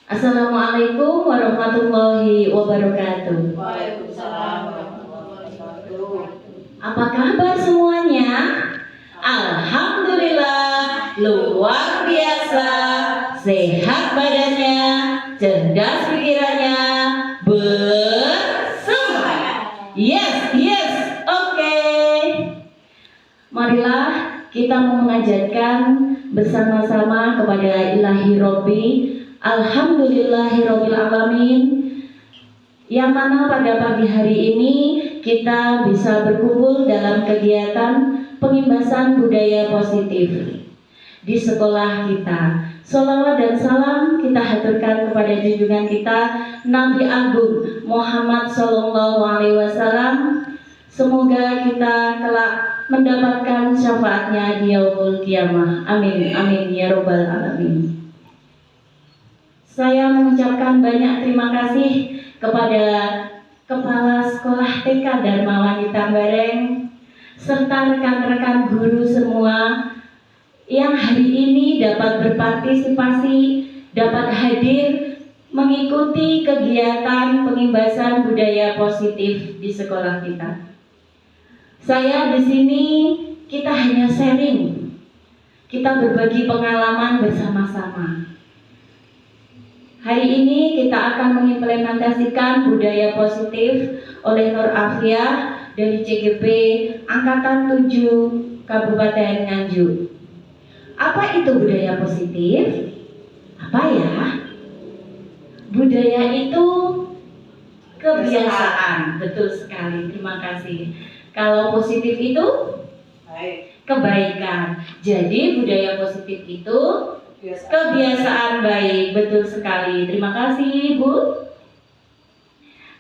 Assalamualaikum warahmatullahi wabarakatuh. Waalaikumsalam warahmatullahi wabarakatuh. Apa kabar semuanya? Alhamdulillah, luar biasa, sehat badannya, cerdas pikirannya, bersemangat. Yes, oke. Marilah kita memunajatkan bersama-sama kepada Ilahi Robbi. Alhamdulillahirabbil alamin, yang mana pada pagi hari ini kita bisa berkumpul dalam kegiatan pengimbasan budaya positif di sekolah kita. Sholawat dan salam kita haturkan kepada junjungan kita Nabi Agung Muhammad Sallallahu Alaihi Wasallam. Semoga kita kelak mendapatkan syafaatnya di yaumul qiyamah. Amin, amin ya robbal alamin. Saya mengucapkan banyak terima kasih kepada Kepala Sekolah TK Dharma Wanita Bareng serta rekan-rekan guru semua yang hari ini dapat berpartisipasi, dapat hadir mengikuti kegiatan pengimbasan budaya positif di sekolah kita. Saya di sini kita hanya sharing, kita berbagi pengalaman bersama-sama. Hari ini kita akan mengimplementasikan budaya positif oleh Nur Afiah dari CGP Angkatan 7 Kabupaten Nganjuk. Apa itu budaya positif? Apa ya? Budaya itu kebiasaan. Betul sekali, terima kasih. Kalau positif itu kebaikan. Jadi budaya positif itu kebiasaan baik, betul sekali. Terima kasih, Bu.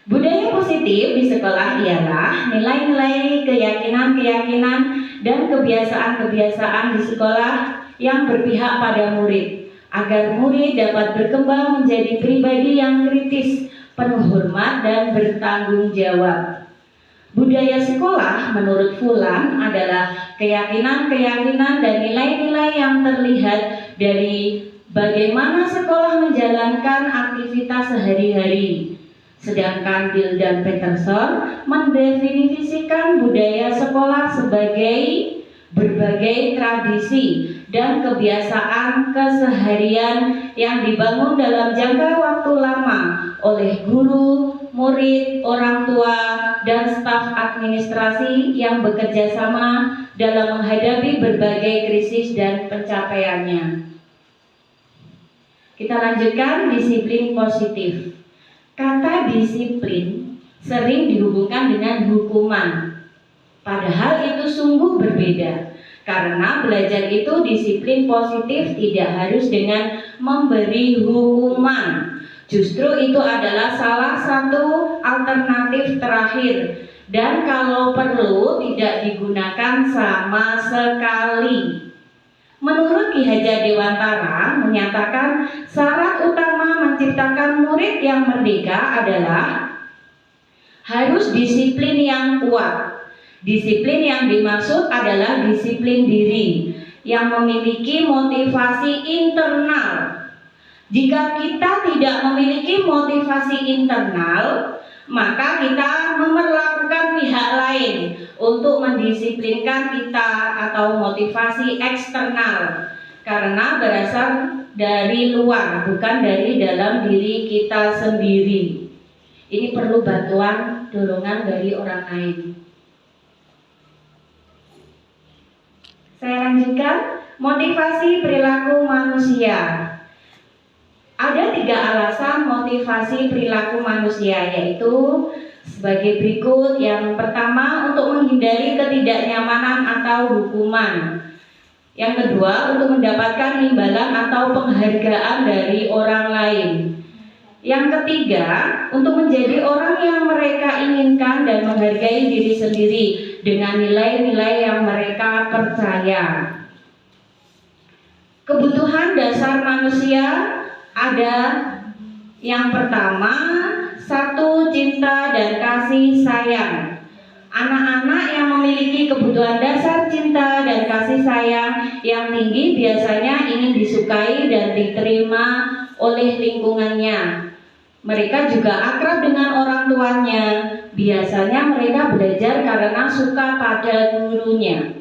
Budaya positif di sekolah ialah nilai-nilai, keyakinan-keyakinan, dan kebiasaan-kebiasaan di sekolah yang berpihak pada murid, agar murid dapat berkembang menjadi pribadi yang kritis, penuh hormat, dan bertanggung jawab. Budaya sekolah menurut Fulan adalah keyakinan-keyakinan dan nilai-nilai yang terlihat dari bagaimana sekolah menjalankan aktivitas sehari-hari. Sedangkan Bill dan Peterson mendefinisikan budaya sekolah sebagai berbagai tradisi dan kebiasaan keseharian yang dibangun dalam jangka waktu lama oleh guru, murid, orang tua, dan staf administrasi yang bekerja sama dalam menghadapi berbagai krisis dan pencapaiannya. Kita lanjutkan disiplin positif. Kata disiplin sering dihubungkan dengan hukuman. Padahal itu sungguh berbeda. Karena belajar itu disiplin positif tidak harus dengan memberi hukuman. Justru itu adalah salah satu alternatif terakhir, dan kalau perlu tidak digunakan sama sekali. Menurut Ki Hajar Dewantara menyatakan syarat utama menciptakan murid yang merdeka adalah harus disiplin yang kuat. Disiplin yang dimaksud adalah disiplin diri yang memiliki motivasi internal. Jika kita tidak memiliki motivasi internal, maka kita memperlakukan pihak lain untuk mendisiplinkan kita atau motivasi eksternal, karena berasal dari luar, bukan dari dalam diri kita sendiri. Ini perlu bantuan, dorongan dari orang lain. Saya lanjutkan, motivasi perilaku manusia. Ada 3 alasan motivasi perilaku manusia, yaitu sebagai berikut. Yang pertama, untuk menghindari ketidaknyamanan atau hukuman. Yang kedua, untuk mendapatkan imbalan atau penghargaan dari orang lain. Yang ketiga, untuk menjadi orang yang mereka inginkan dan menghargai diri sendiri dengan nilai-nilai yang mereka percaya. Kebutuhan dasar manusia ada yang pertama, 1, cinta dan kasih sayang. Anak-anak yang memiliki kebutuhan dasar cinta dan kasih sayang yang tinggi biasanya ingin disukai dan diterima oleh lingkungannya. Mereka juga akrab dengan orang tuanya. Biasanya mereka belajar karena suka pada gurunya.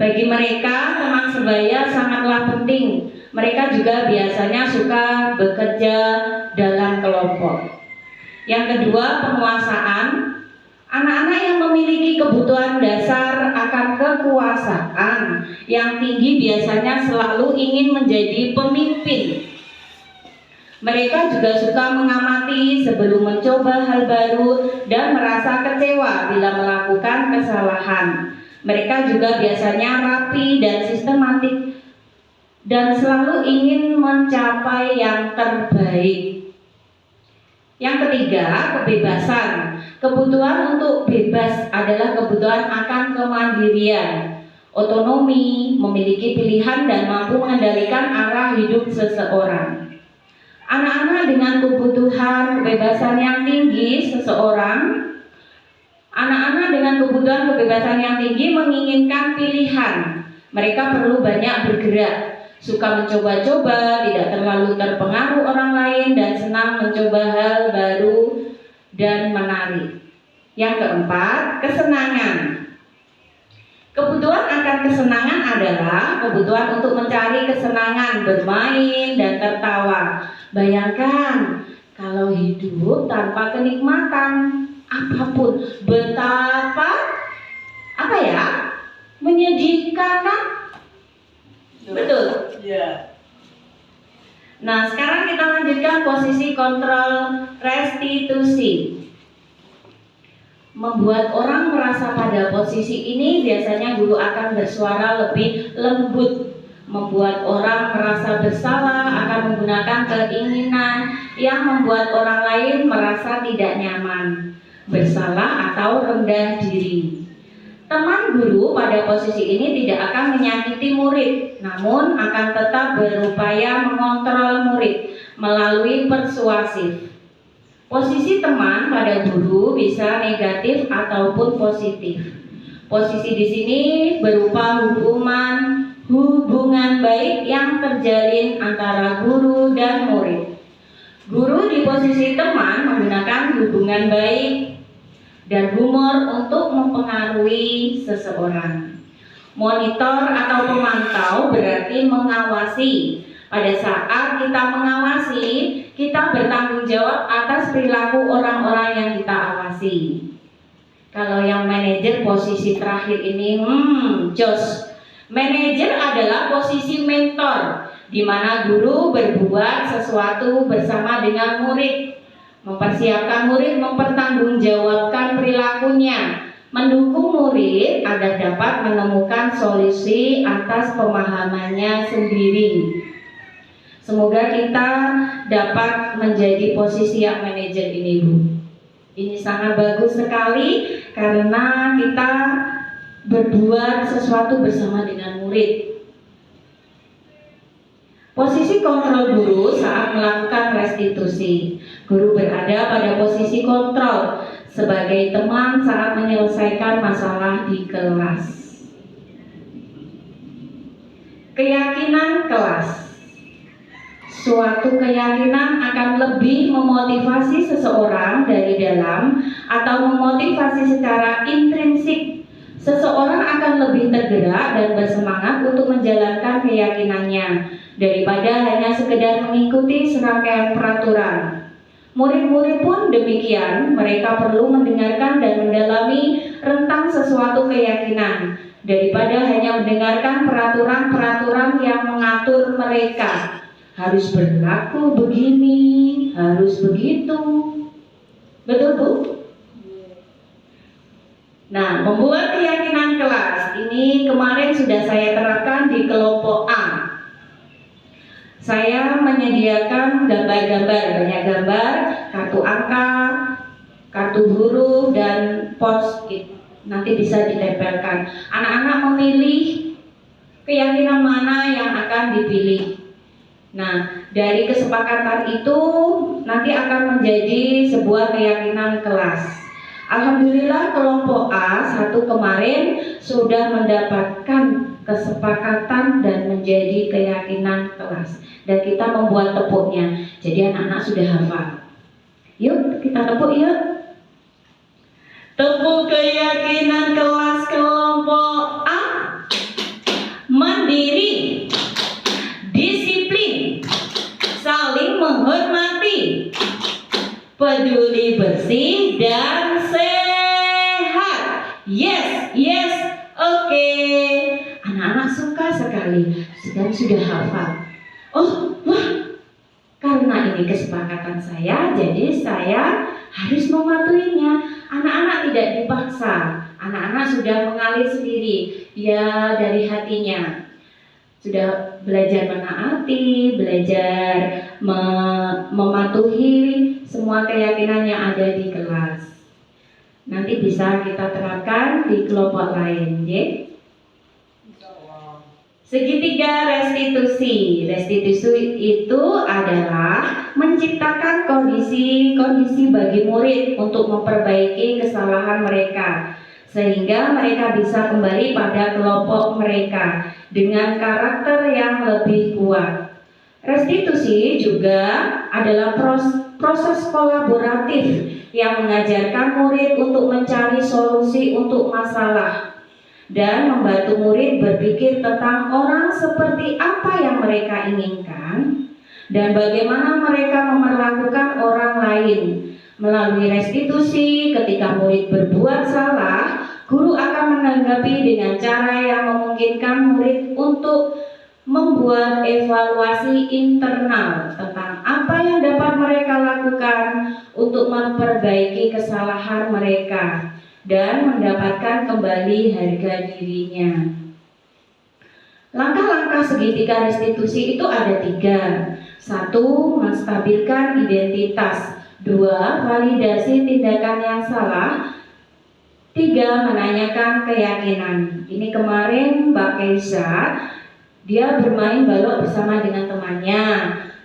Bagi mereka, teman sebaya sangatlah penting. Mereka juga biasanya suka bekerja dalam kelompok. Yang kedua, penguasaan. Anak-anak yang memiliki kebutuhan dasar akan kekuasaan yang tinggi biasanya selalu ingin menjadi pemimpin. Mereka juga suka mengamati sebelum mencoba hal baru dan merasa kecewa bila melakukan kesalahan. Mereka juga biasanya rapi dan sistematik dan selalu ingin mencapai yang terbaik. Yang ketiga, kebebasan. Kebutuhan untuk bebas adalah kebutuhan akan kemandirian, otonomi, memiliki pilihan dan mampu mengendalikan arah hidup seseorang. Anak-anak dengan kebutuhan kebebasan yang tinggi Anak-anak dengan kebutuhan kebebasan yang tinggi menginginkan pilihan. Mereka perlu banyak bergerak, suka mencoba-coba, tidak terlalu terpengaruh orang lain, dan senang mencoba hal baru dan menarik. Yang keempat, kesenangan. Kebutuhan akan kesenangan adalah kebutuhan untuk mencari kesenangan, bermain, dan tertawa. Bayangkan kalau hidup tanpa kenikmatan apapun, betapa menyedihkan kan? Betul? Ya. Nah, sekarang kita lanjutkan posisi kontrol restitusi. Membuat orang merasa pada posisi ini biasanya guru akan bersuara lebih lembut. Membuat orang merasa bersalah akan menggunakan keinginan yang membuat orang lain merasa tidak nyaman, bersalah atau rendah diri. Teman guru pada posisi ini tidak akan menyakiti murid, namun akan tetap berupaya mengontrol murid melalui persuasif. Posisi teman pada guru bisa negatif ataupun positif. Posisi di sini berupa hubungan baik yang terjalin antara guru dan murid. Guru di posisi teman menggunakan hubungan baik dan humor untuk mempengaruhi seseorang. Monitor atau pemantau berarti mengawasi. Pada saat kita mengawasi, kita bertanggung jawab atas perilaku orang-orang yang kita awasi. Kalau yang manajer posisi terakhir ini, jos. Manajer adalah posisi mentor, di mana guru berbuat sesuatu bersama dengan murid, mempersiapkan murid mempertanggungjawabkan perilakunya, mendukung murid agar dapat menemukan solusi atas pemahamannya sendiri. Semoga kita dapat menjadi posisi yang manajer ini, Bu. Ini sangat bagus sekali karena kita berbuat sesuatu bersama dengan murid. Posisi kontrol guru saat melakukan restitusi. Guru berada pada posisi kontrol sebagai teman saat menyelesaikan masalah di kelas. Keyakinan kelas. Suatu keyakinan akan lebih memotivasi seseorang dari dalam atau memotivasi secara intrinsik. Seseorang akan lebih tergerak dan bersemangat untuk menjalankan keyakinannya daripada hanya sekedar mengikuti serangkaian peraturan. Murid-murid pun demikian, mereka perlu mendengarkan dan mendalami rentang sesuatu keyakinan daripada hanya mendengarkan peraturan-peraturan yang mengatur mereka. Harus berlaku begini, harus begitu. Betul, Bu? Nah, membuat keyakinan kelas ini kemarin sudah saya terapkan di kelompok A. Saya menyediakan gambar-gambar, banyak gambar, kartu angka, kartu huruf, dan post-it. Nanti bisa ditempelkan. Anak-anak memilih keyakinan mana yang akan dipilih. Nah, dari kesepakatan itu nanti akan menjadi sebuah keyakinan kelas. Alhamdulillah kelompok A 1 kemarin sudah mendapatkan kesepakatan dan menjadi keyakinan kelas. Dan kita membuat tepuknya. Jadi anak-anak sudah hafal. Yuk kita tepuk yuk. Tepuk keyakinan kelas kelompok A. Mandiri, disiplin, saling menghormati, peduli bersih dan sehat. Yes, yes, oke. Anak-anak suka sekali dan sudah hafal. Oh, wah, karena ini kesepakatan saya, jadi saya harus mematuhinya. Anak-anak tidak dipaksa. Anak-anak sudah mengalir sendiri. Dia dari hatinya. Sudah belajar menaati, belajar mematuhi semua keyakinan yang ada di kelas. Nanti bisa kita terapkan di kelompok lain, ya. Segitiga restitusi. Restitusi itu adalah menciptakan kondisi bagi murid untuk memperbaiki kesalahan mereka, sehingga mereka bisa kembali pada kelompok mereka dengan karakter yang lebih kuat. Restitusi juga adalah proses kolaboratif yang mengajarkan murid untuk mencari solusi untuk masalah dan membantu murid berpikir tentang orang seperti apa yang mereka inginkan dan bagaimana mereka memperlakukan orang lain. Melalui restitusi, ketika murid berbuat salah, guru akan menanggapi dengan cara yang memungkinkan murid untuk membuat evaluasi internal tentang apa yang dapat mereka lakukan untuk memperbaiki kesalahan mereka dan mendapatkan kembali harga dirinya. Langkah-langkah segitiga restitusi itu ada 3. 1. Menstabilkan identitas. 2. Validasi tindakan yang salah. 3. Menanyakan keyakinan. Ini kemarin Mbak Keisha, dia bermain balok bersama dengan temannya,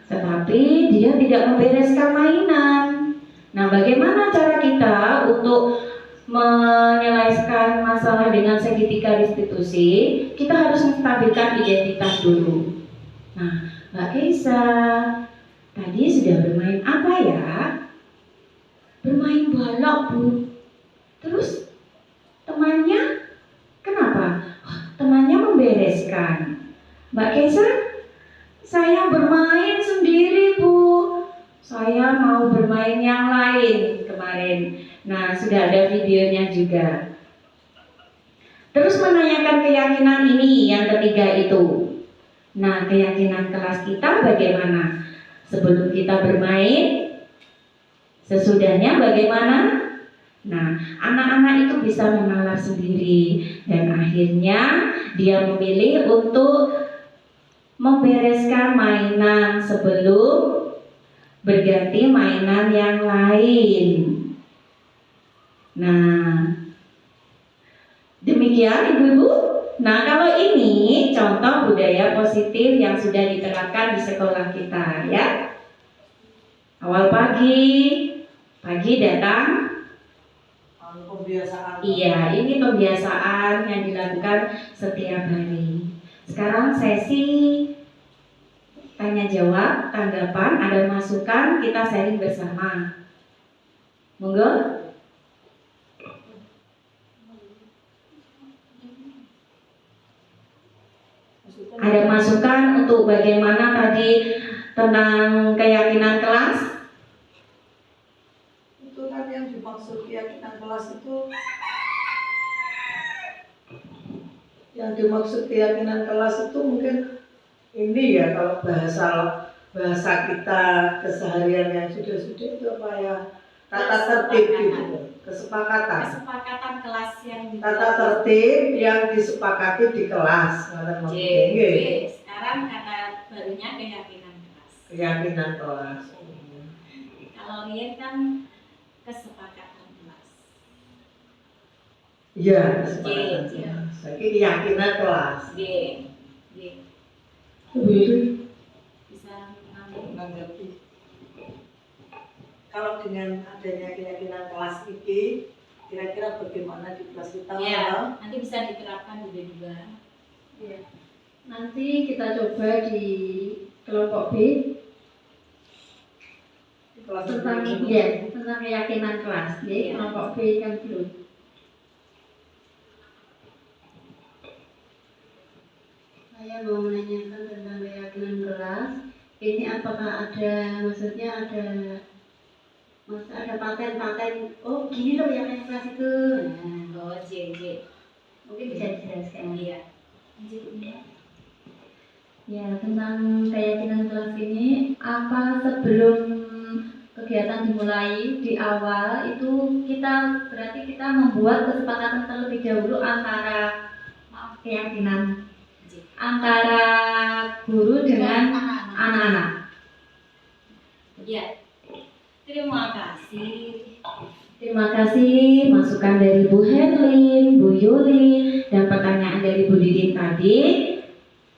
tetapi dia tidak membereskan mainan. Nah, bagaimana cara kita untuk menyelesaikan masalah dengan segitiga restitusi? Kita harus menstabilkan identitas dulu. Nah, Mbak Keisha tadi sudah bermain apa ya? Bermain balok, Bu. Terus temannya kenapa? Temannya membereskan. Mbak Keisha, saya bermain sendiri, Bu. Saya mau bermain yang lain kemarin. Nah, sudah ada videonya juga. Terus menanyakan keyakinan ini yang ketiga itu. Nah, keyakinan kelas kita bagaimana? Sebelum kita bermain, sesudahnya bagaimana? Nah, anak-anak itu bisa menalar sendiri dan akhirnya dia memilih untuk membereskan mainan sebelum berganti mainan yang lain. Nah, demikian ibu-ibu. Nah, kalau ini contoh budaya positif yang sudah diterapkan di sekolah kita, ya. Awal pagi datang. Pembiasaan. Iya, ini pembiasaan yang dilakukan setiap hari. Sekarang sesi tanya jawab, tanggapan, ada masukan, kita sharing bersama. Monggo. Ada masukan untuk bagaimana tadi tentang keyakinan kelas? Itu kan yang dimaksud keyakinan kelas itu, yang dimaksud keyakinan kelas itu mungkin ini ya, kalau bahasa kita keseharian yang sudah itu apa ya, tata tertib gitu, kesepakatan kelas yang tata tertib yang disepakati di kelas. Sekarang kata barunya keyakinan kelas. Keyakinan kelas. Kalau lihat kan kesepakatan kelas. Iya, kesepakatan kelas. Jadi keyakinan kelas. Bisa mengerti. Kalau dengan adanya keyakinan kelas ini, kira-kira bagaimana di kelas kita? Ya, nanti bisa diterapkan juga. Iya. Nanti kita coba di kelompok B Kelas tentang dulu. tentang keyakinan kelas. Ya, kelompok B yang belum. Saya mau menanyakan tentang keyakinan kelas. Ini apakah maksudnya ada paten-paten? Oh, gini loh keyakinan kelas itu. Nah, mungkin bisa dijelaskan. Iya. Ya, tentang keyakinan kelas ini, apa sebelum kegiatan dimulai di awal itu berarti kita membuat kesepakatan terlebih dahulu antara keyakinan antara guru dengan anak-anak. Ya, terima kasih. Terima kasih masukan dari Bu Herlin, Bu Yuli, dan pertanyaan dari Bu Didin tadi.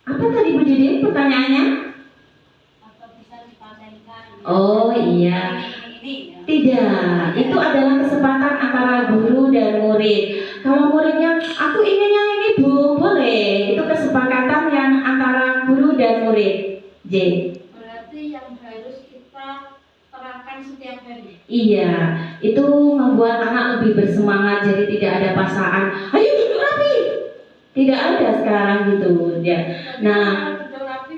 Apa tadi Bu Didin pertanyaannya? Apa bisa dipatenkan? Oh iya. Ini. Tidak, itu adalah kesempatan antara guru dan murid. Kalau muridnya, aku ingin yang ini Bu, boleh. Itu kesepakatan yang antara guru dan murid. J. Berarti yang harus kita terapkan setiap hari. Iya, itu membuat anak lebih bersemangat. Jadi tidak ada paksaan. Ayo duduk rapi. Tidak ada sekarang gitu. Ya. Nah, duduk rapi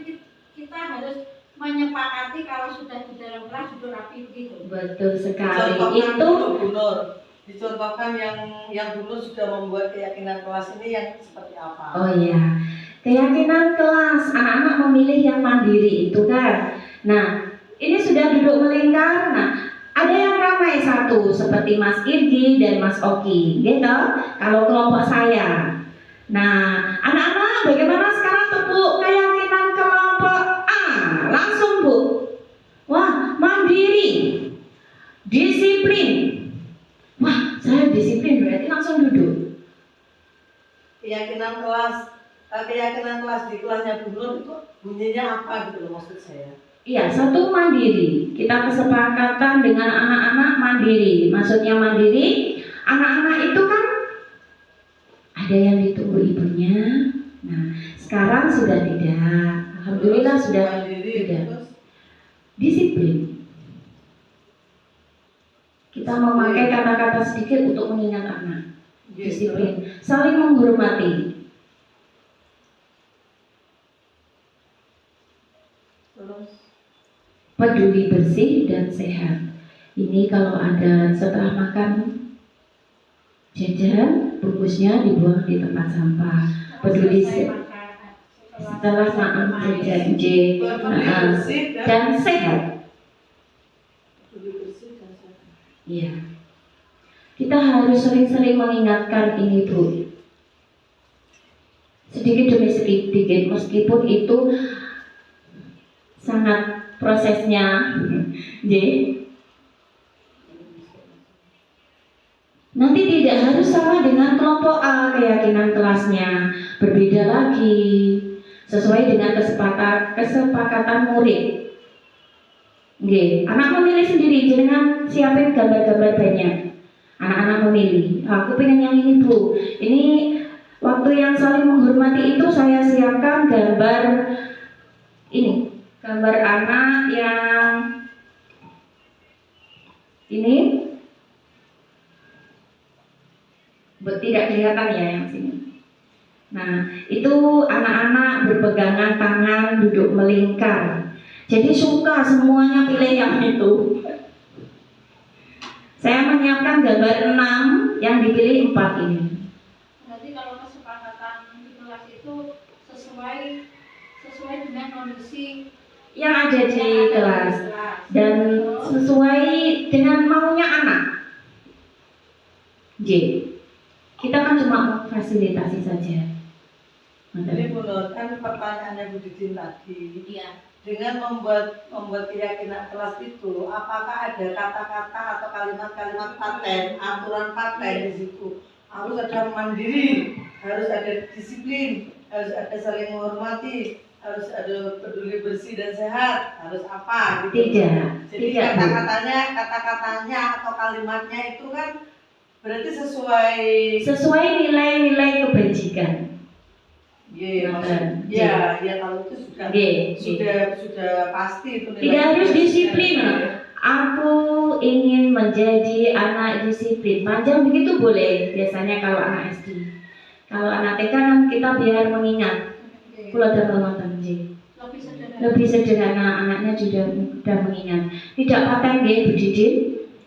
kita harus menyepakati kalau sudah di dalam kelas duduk rapi begitu. betul sekali. Dicontohkan Itu dulu, Bu Nur. Dicontohkan yang Bu Nur sudah membuat keyakinan kelas ini yang seperti apa? oh iya, keyakinan kelas anak-anak memilih yang mandiri itu kan. Nah, ini sudah duduk melingkar. Nah, ada yang ramai satu seperti Mas Irgi dan Mas Oki, gitu. Kalau kelompok saya. Nah, anak-anak bagaimana sekarang tepuk keyakinan kelompok A? Langsung Bu. Wah, mandiri, disiplin. Wah, saya disiplin berarti langsung duduk. Keyakinan kelas di kelasnya Bu Nur itu bunyinya apa gitu loh maksud saya? Iya, satu mandiri. Kita kesepakatan dengan anak-anak mandiri. Maksudnya mandiri, anak-anak itu kan ada yang ditunggu ibunya. Nah, sekarang sudah tidak. Alhamdulillah Terus, sudah mandiri, tidak. terus Disiplin. Kita memakai kata-kata sedikit untuk mengingat anak. gitu. Disiplin. Saling menghormati. Terus Peduli bersih dan sehat. Ini kalau ada setelah makan jajan, bungkusnya dibuang di tempat sampah. Peduli setelah makan jajan peduli bersih dan sehat. peduli bersih dan sehat. Iya. Kita harus sering-sering mengingatkan ini Bu. Sedikit demi sedikit, meskipun itu sangat prosesnya. J. Nanti tidak harus sama dengan kelompok A keyakinan kelasnya, berbeda lagi sesuai dengan kesepakatan murid. Oke, anak memilih sendiri, jangan siapin gambar-gambar banyak. Anak-anak memilih. Aku pengen yang ini Bu. Ini waktu yang saling menghormati itu saya siapkan gambar ini, gambar anak yang ini. Tidak kelihatan ya yang sini. Nah, itu anak-anak berpegangan tangan duduk melingkar. Jadi suka semuanya pilih yang itu. Saya menyiapkan gambar 6 yang dipilih 4 ini. Berarti kalau kesepakatan di kelas itu sesuai dengan kondisi Yang ada di kelas dan sesuai dengan maunya anak. J. Kita kan cuma fasilitasi saja. Jadi Bu Nur, kan pertanyaannya Bu Didin tadi, Iya. dengan membuat keyakinan kelas itu, apakah ada kata-kata atau kalimat-kalimat paten, aturan paten di situ? Harus ada mandiri, harus ada disiplin, harus ada saling menghormati, harus ada peduli bersih dan sehat, harus apa gitu. Tidak. Jadi Tidak. kata-katanya atau kalimatnya itu kan berarti sesuai Sesuai nilai-nilai kebajikan. Iya, Ngoten. ya kalau itu sudah Nggih, sudah pasti itu nilai. Tidak harus disiplin. Ya. Aku ingin menjadi anak disiplin. Panjang begitu boleh. Biasanya kalau anak SD. Kalau anak TK kan kita biar mengingat. Kula damel ngoten nggih. Lebih sederhana, anaknya sudah mengingat. Tidak paten nggih Bu Didin.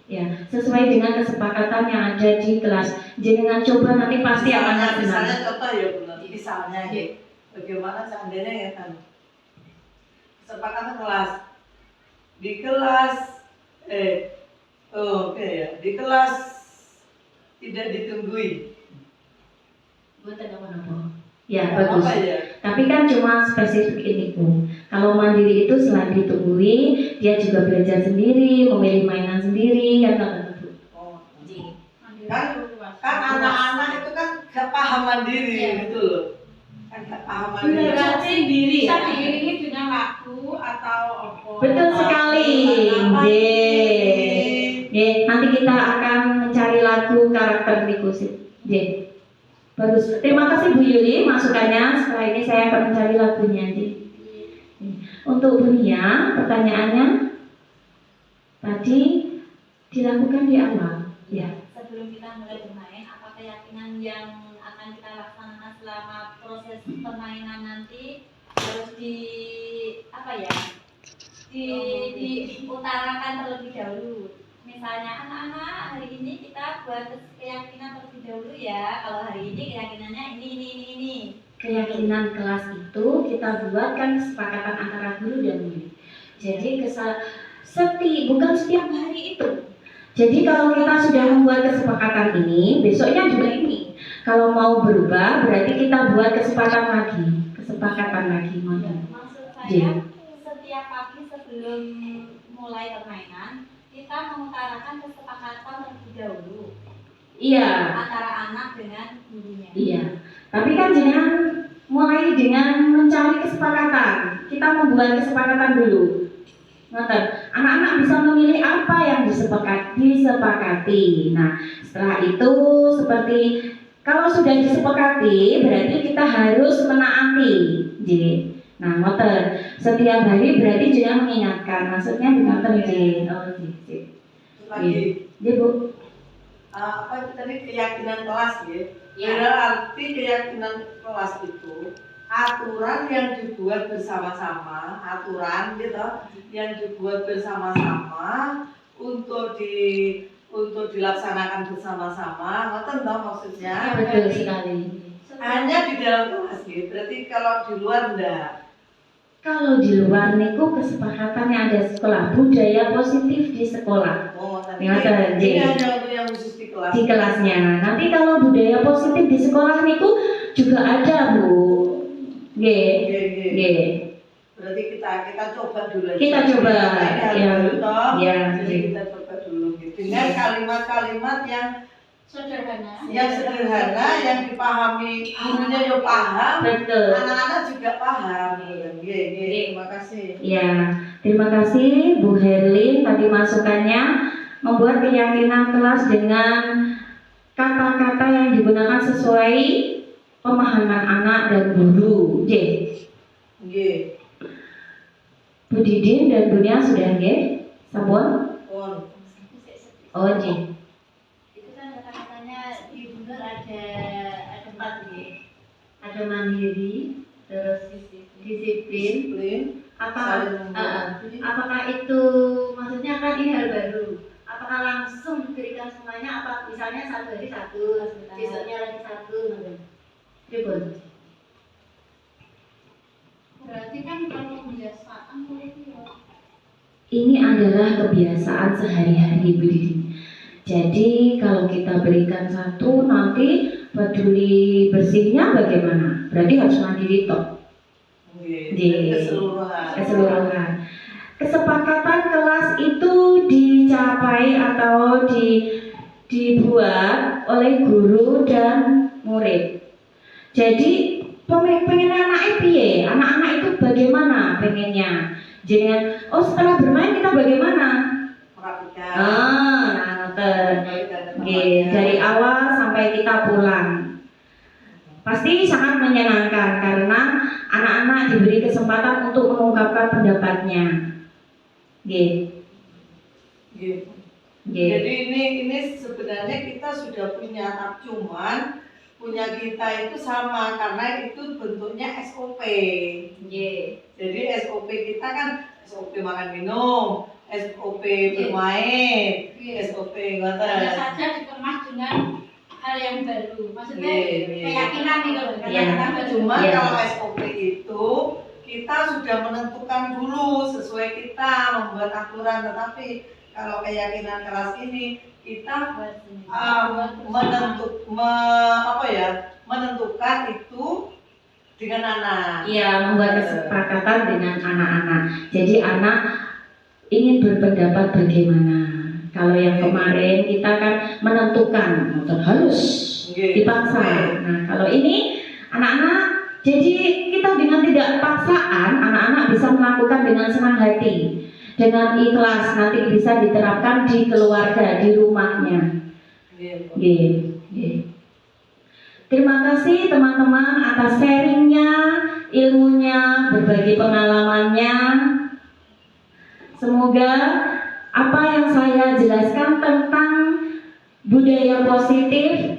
Ya, sesuai dengan kesepakatan yang ada di kelas. Jenengan coba nanti pasti akan benar. Misalnya contoh ya Bu, misalnya bagaimana seandainya ya kan kesepakatan kelas di kelas di kelas tidak ditunggui. Buatan apa-apa. Ya, Nggak bagus. apa-apa ya. Tapi kan cuma spesifik ini Bu. Kalau mandiri itu selain ditunggui, dia juga belajar sendiri, memilih mainan sendiri, kan nggak Bu? Oh, kan anak-anak itu kan gak paham mandiri gitu loh. Kan gak paham mandiri. sendiri Bisa diiringi dengan lagu atau apa. Betul sekali. Nanti kita akan mencari lagu karakter niku sih. Bagus. Terima kasih Bu Yuli masukannya. Setelah ini saya akan mencari lagunya. Untuk Bu Nia, pertanyaannya tadi dilakukan di awal. Ya. Sebelum kita mulai bermain, apa keyakinan yang akan kita laksanakan selama proses permainan nanti harus diutarakan terlebih dahulu. Misalnya anak-anak hari ini kita buat keyakinan terlebih dahulu ya. Kalau hari ini keyakinannya ini. Keyakinan kelas itu kita buatkan kesepakatan antara guru dan murid. Jadi bukan setiap hari itu. Jadi kalau kita sudah membuat kesepakatan ini, besoknya juga ini. Kalau mau berubah, berarti kita buat kesepakatan lagi. Maksud saya setiap pagi sebelum mulai permainan kita mengutarakan kesepakatan terlebih dahulu. Iya. Antara anak dengan gurunya. Iya. Tapi kan jangan mulai dengan mencari kesepakatan. Kita membuat kesepakatan dulu. Anak-anak bisa memilih apa yang disepakati. Nah, setelah itu seperti kalau sudah disepakati berarti kita harus menaati. Nah, setiap hari berarti jangan mengingatkan. Maksudnya ngoten nggih. Lagi. Bu. Apa itu tadi keyakinan kelas ya? Ya. Berarti keyakinan kelas itu aturan yang dibuat bersama-sama, untuk dilaksanakan bersama-sama, ngoten toh maksudnya? Betul sekali. Hanya di dalam kelas gitu. Berarti kalau di luar enggak. Kalau di luar niku kesepakatannya ada sekolah, budaya positif di sekolah. Ini Ngoten, hanya untuk yang khusus di kelas. Di kelasnya. Nanti kalau budaya positif di sekolah niku juga ada, Bu. Nggih. Berarti kita coba dulu aja. Kita coba, ya. Ya. Jadi kita coba dulu gitu. Dengan kalimat-kalimat yang Sederhana. yang dipahami gurunya yo paham, Betul. anak-anak juga paham. Terima kasih. Ya, terima kasih Bu Herlin tadi masukannya membuat keyakinan kelas dengan kata-kata yang digunakan sesuai pemahaman anak dan guru. Bu Didin dan Bu Nia sudah nggih? Sampun? Oh, nggih. Itu kan kata-katanya di bener ada 4 ya. Ada mandiri, terus disiplin. Apakah itu maksudnya kan ini hal baru? Apakah langsung diberikan semuanya? Apa misalnya satu hari satu, besoknya lagi satu, gitu? Berarti kan kalau kebiasaan Ini adalah kebiasaan sehari-hari Bu Didi. Jadi kalau kita berikan satu, nanti peduli bersihnya bagaimana? Berarti harus mandiri toh. Keseluruhan. Kesepakatan kelas itu dicapai atau dibuat oleh guru dan murid. Jadi pengen anak piye? Anak-anak itu bagaimana pengennya? Jangan, setelah bermain kita bagaimana? Dari awal sampai kita pulang. Pasti pasti sangat menyenangkan karena anak-anak diberi kesempatan untuk mengungkapkan pendapatnya. Nggih. Gitu. Nggih. Jadi ini sebenarnya kita sudah punya, cuman punya kita itu sama karena itu bentuknya SOP. Jadi SOP kita kan SOP makan minum, SOP bermain, SOP Hanya ngoten. saja dikemas dengan hal yang baru. Maksudnya Iya. keyakinan gitu loh. Iya. Kata-kata baru. Cuma Iya. kalau SOP itu kita sudah menentukan dulu sesuai kita membuat aturan, tetapi kalau keyakinan kelas ini kita menentukan itu dengan anak. Iya, membuat kesepakatan dengan anak-anak. Jadi anak ingin berpendapat bagaimana. Kalau yang kemarin kita kan menentukan, harus dipaksa. Nah, kalau ini anak-anak, jadi kita dengan tidak paksaan, anak-anak bisa melakukan dengan senang hati, dengan ikhlas, nanti bisa diterapkan di keluarga, di rumahnya. Nggih. Terima kasih teman-teman atas sharingnya, ilmunya, berbagi pengalamannya. Semoga apa yang saya jelaskan tentang budaya positif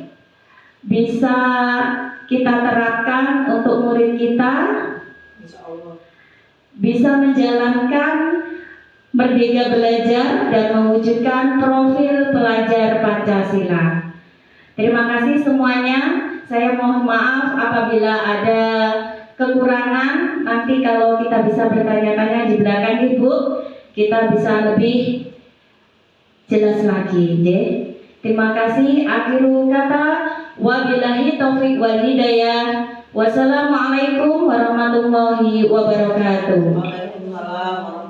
bisa kita terapkan untuk murid kita, Insyaallah. bisa menjalankan Merdeka Belajar dan mewujudkan profil pelajar Pancasila. Terima kasih semuanya. Saya mohon maaf apabila ada kekurangan. Nanti kalau kita bisa bertanya-tanya di belakang Ibu, kita bisa lebih jelas lagi. Terima kasih. Akhiru kata, wabillahi taufiq wal hidayah. Wassalamualaikum warahmatullahi wabarakatuh. Waalaikumsalam.